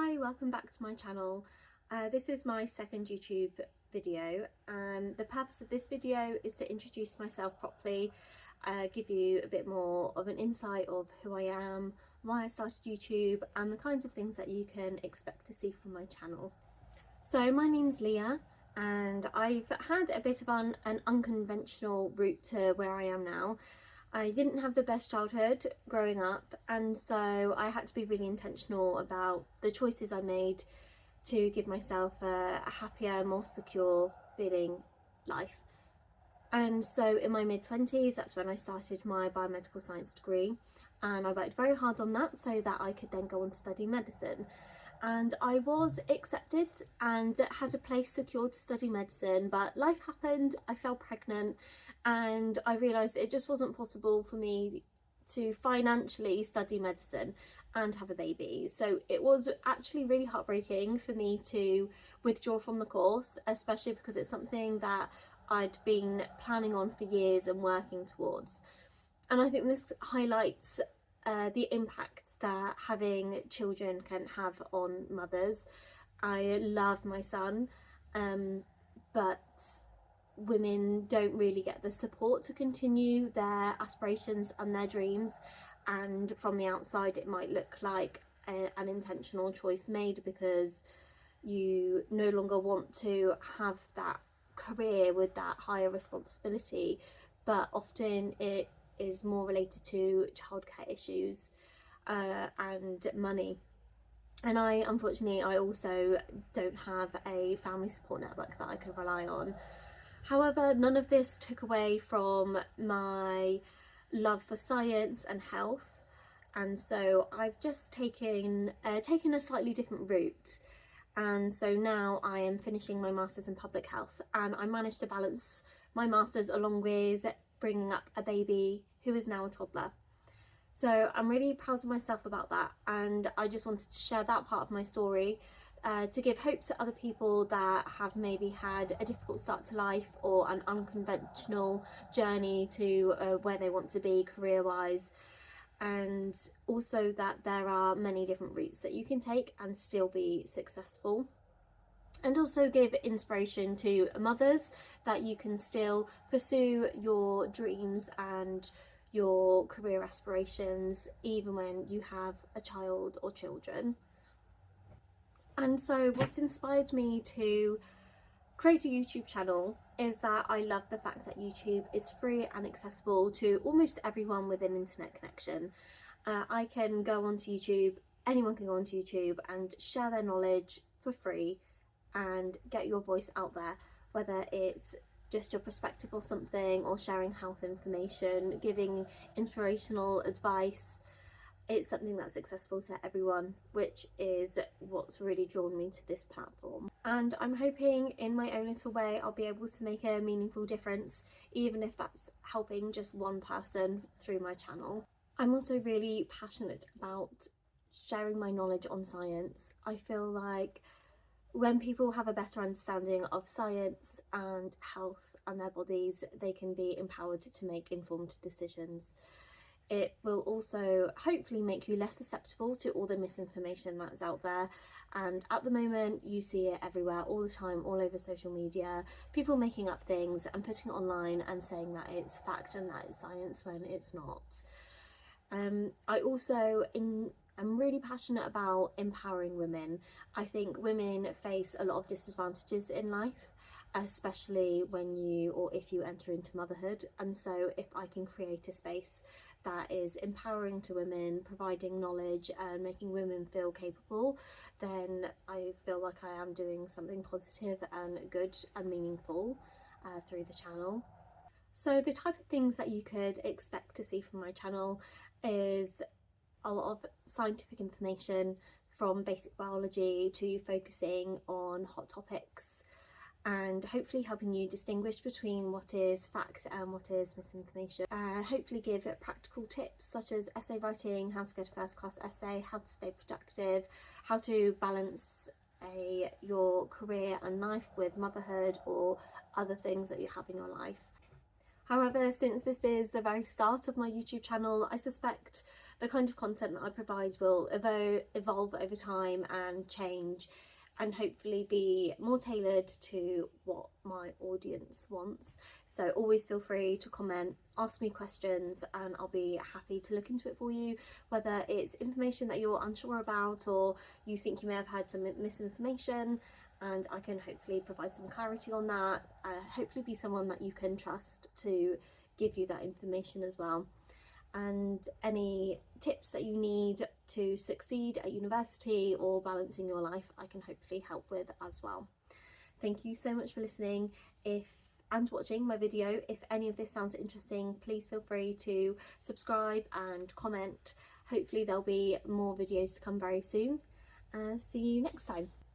Hi, welcome back to my channel. This is my second YouTube video, and the purpose of this video is to introduce myself properly, give you a bit more of an insight of who I am, why I started YouTube, and the kinds of things that you can expect to see from my channel. So my name's Leah, and I've had a bit of an unconventional route to where I am now. I didn't have the best childhood growing up, and so I had to be really intentional about the choices I made to give myself a happier, more secure feeling life. And so in my mid-20s, that's when I started my biomedical science degree, and I worked very hard on that so that I could then go on to study medicine. And I was accepted and had a place secured to study medicine, but life happened, I fell pregnant, and I realised it just wasn't possible for me to financially study medicine and have a baby. So it was actually really heartbreaking for me to withdraw from the course, especially because it's something that I'd been planning on for years and working towards. And I think this highlights the impact that having children can have on mothers. I love my son, but women don't really get the support to continue their aspirations and their dreams, and from the outside it might look like an intentional choice made because you no longer want to have that career with that higher responsibility, but often it is more related to childcare issues and money. And I also don't have a family support network that I can rely on. However, none of this took away from my love for science and health, and so I've just taken a slightly different route. And so now I am finishing my Masters in Public Health, and I managed to balance my Masters along with bringing up a baby who is now a toddler. So I'm really proud of myself about that, and I just wanted to share that part of my story to give hope to other people that have maybe had a difficult start to life or an unconventional journey to where they want to be career-wise, and also that there are many different routes that you can take and still be successful. And also give inspiration to mothers that you can still pursue your dreams and your career aspirations even when you have a child or children. And so what inspired me to create a YouTube channel is that I love the fact that YouTube is free and accessible to almost everyone with an internet connection. I can go onto YouTube, anyone can go onto YouTube and share their knowledge for free and get your voice out there, whether it's just your perspective or something, or sharing health information, giving inspirational advice. It's something that's accessible to everyone, which is what's really drawn me to this platform. And I'm hoping in my own little way I'll be able to make a meaningful difference, even if that's helping just one person through my channel. I'm also really passionate about sharing my knowledge on science. I feel like when people have a better understanding of science and health and their bodies, they can be empowered to make informed decisions. It will also hopefully make you less susceptible to all the misinformation that's out there, and at the moment you see it everywhere all the time, all over social media, people making up things and putting it online and saying that it's fact and that it's science when it's not. I'm really passionate about empowering women. I think women face a lot of disadvantages in life, especially when you or if you enter into motherhood, and so if I can create a space that is empowering to women, providing knowledge and making women feel capable, then I feel like I am doing something positive and good and meaningful through the channel. So the type of things that you could expect to see from my channel is a lot of scientific information, from basic biology to focusing on hot topics, and hopefully helping you distinguish between what is fact and what is misinformation. Hopefully give practical tips such as essay writing, how to get a first class essay, how to stay productive, how to balance your career and life with motherhood or other things that you have in your life. However, since this is the very start of my YouTube channel, I suspect the kind of content that I provide will evolve over time and change, and hopefully be more tailored to what my audience wants. So always feel free to comment, ask me questions, and I'll be happy to look into it for you, whether it's information that you're unsure about or you think you may have had some misinformation, and I can hopefully provide some clarity on that, hopefully be someone that you can trust to give you that information as well. And any tips that you need to succeed at university or balancing your life, I can hopefully help with as well. Thank you so much for listening and watching my video. If any of this sounds interesting, please feel free to subscribe and comment. Hopefully there'll be more videos to come very soon. See you next time.